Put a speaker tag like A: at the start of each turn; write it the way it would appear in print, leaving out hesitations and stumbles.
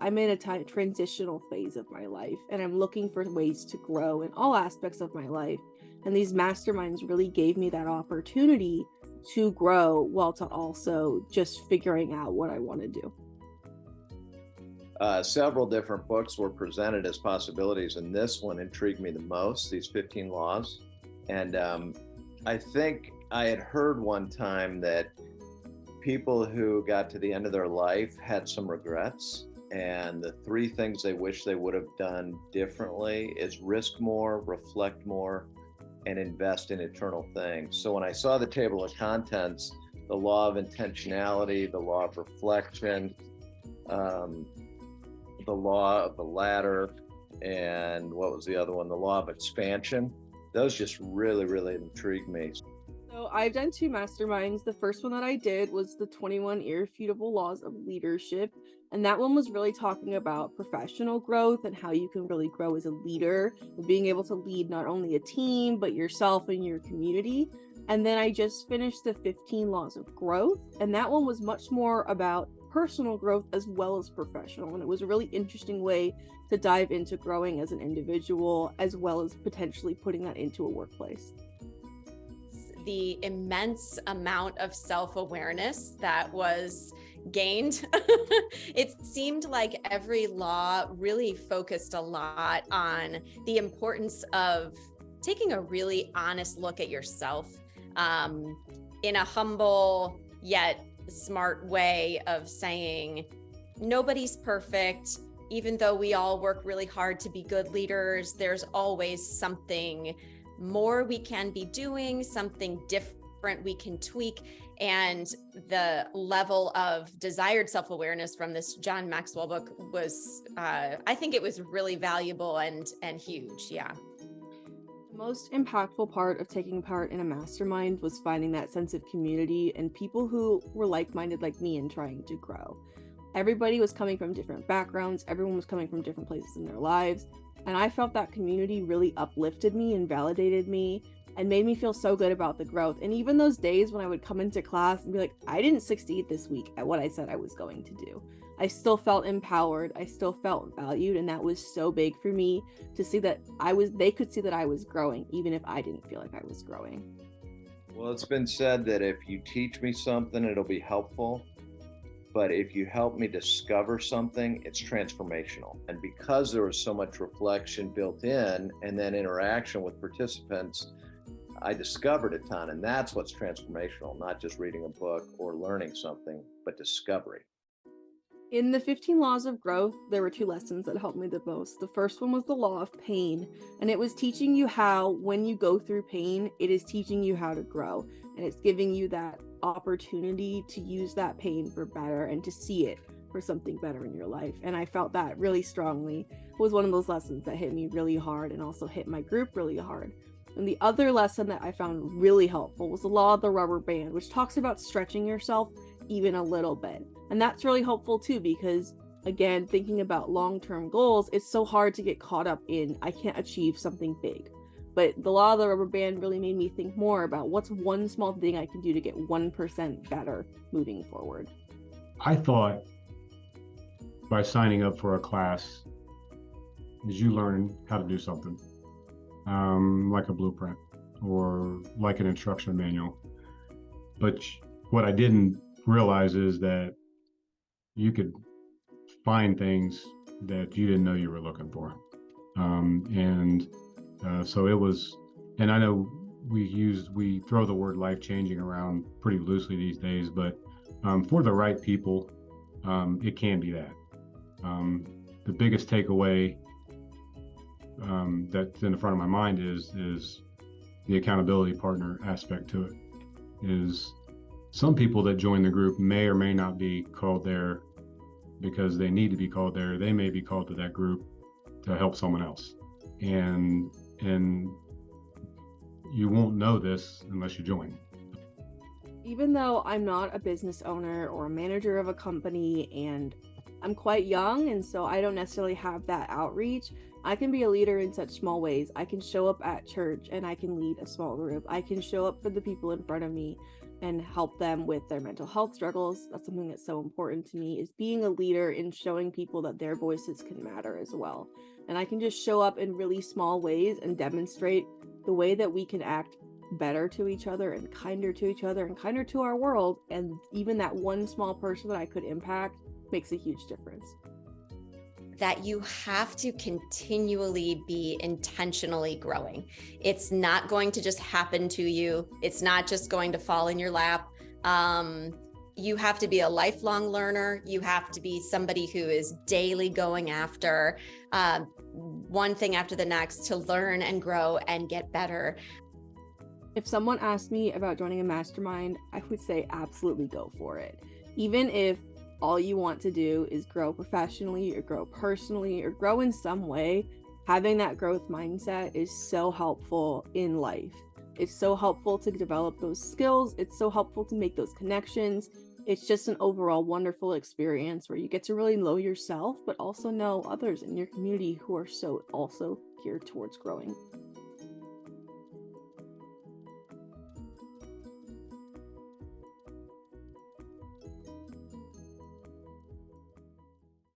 A: I'm in a transitional phase of my life, and I'm looking for ways to grow in all aspects of my life. And these masterminds really gave me that opportunity to grow while to also just figuring out what I want to do.
B: Several different books were presented as possibilities, and this one intrigued me the most, these 15 laws. And I think I had heard one time that people who got to the end of their life had some regrets. And the three things they wish they would have done differently is risk more, reflect more, and invest in eternal things. So when I saw the table of contents, the law of intentionality, the law of reflection, the law of the ladder, and what was the other one? The law of expansion. Those just really, really intrigued me.
A: So I've done 2 masterminds. The first one that I did was the 21 Irrefutable Laws of Leadership. And that one was really talking about professional growth and how you can really grow as a leader, and being able to lead not only a team, but yourself and your community. And then I just finished the 15 Laws of Growth. And that one was much more about personal growth as well as professional. And it was a really interesting way to dive into growing as an individual, as well as potentially putting that into a workplace.
C: The immense amount of self-awareness that was gained. It seemed like every law really focused a lot on the importance of taking a really honest look at yourself in a humble yet smart way of saying nobody's perfect. Even though we all work really hard to be good leaders, there's always something more we can be doing, something different we can tweak. And the level of desired self-awareness from this John Maxwell book was, I think it was really valuable and huge. Yeah.
A: The most impactful part of taking part in a mastermind was finding that sense of community and people who were like-minded like me and trying to grow. Everybody was coming from different backgrounds. Everyone was coming from different places in their lives. And I felt that community really uplifted me and validated me and made me feel so good about the growth. And even those days when I would come into class and be like, I didn't succeed this week at what I said I was going to do, I still felt empowered. I still felt valued. And that was so big for me to see that they could see that I was growing, even if I didn't feel like I was growing.
B: Well, it's been said that if you teach me something, it'll be helpful. But if you help me discover something, it's transformational. And because there was so much reflection built in and then interaction with participants, I discovered a ton. And that's what's transformational, not just reading a book or learning something, but discovery.
A: In the 15 Laws of Growth, there were 2 lessons that helped me the most. The first one was the law of pain, and it was teaching you how, when you go through pain, it is teaching you how to grow, and it's giving you that opportunity to use that pain for better and to see it for something better in your life. And I felt that really strongly. It was one of those lessons that hit me really hard and also hit my group really hard. And the other lesson that I found really helpful was the law of the rubber band, which talks about stretching yourself even a little bit. And that's really helpful too, because again, thinking about long-term goals, it's so hard to get caught up in, I can't achieve something big. But the law of the rubber band really made me think more about what's one small thing I can do to get 1% better moving forward.
D: I thought by signing up for a class is you learn how to do something, like a blueprint or like an instruction manual. But what I didn't realize is that you could find things that you didn't know you were looking for. So it was, and I know we throw the word life-changing around pretty loosely these days, but for the right people, it can be that. The biggest takeaway that's in the front of my mind is the accountability partner aspect to it. Is some people that join the group may or may not be called there because they need to be called there. They may be called to that group to help someone else. And you won't know this unless you join.
A: Even though I'm not a business owner or a manager of a company, and I'm quite young, and so I don't necessarily have that outreach, I can be a leader in such small ways. I can show up at church and I can lead a small group. I can show up for the people in front of me and help them with their mental health struggles. That's something that's so important to me, is being a leader in showing people that their voices can matter as well. And I can just show up in really small ways and demonstrate the way that we can act better to each other and kinder to each other and kinder to our world. And even that one small person that I could impact makes a huge difference.
C: That you have to continually be intentionally growing. It's not going to just happen to you. It's not just going to fall in your lap. You have to be a lifelong learner. You have to be somebody who is daily going after one thing after the next to learn and grow and get better.
A: If someone asked me about joining a mastermind, I would say absolutely go for it. Even if all you want to do is grow professionally or grow personally or grow in some way, having that growth mindset is so helpful in life. It's so helpful to develop those skills. It's so helpful to make those connections. It's just an overall wonderful experience where you get to really know yourself, but also know others in your community who are so also geared towards growing.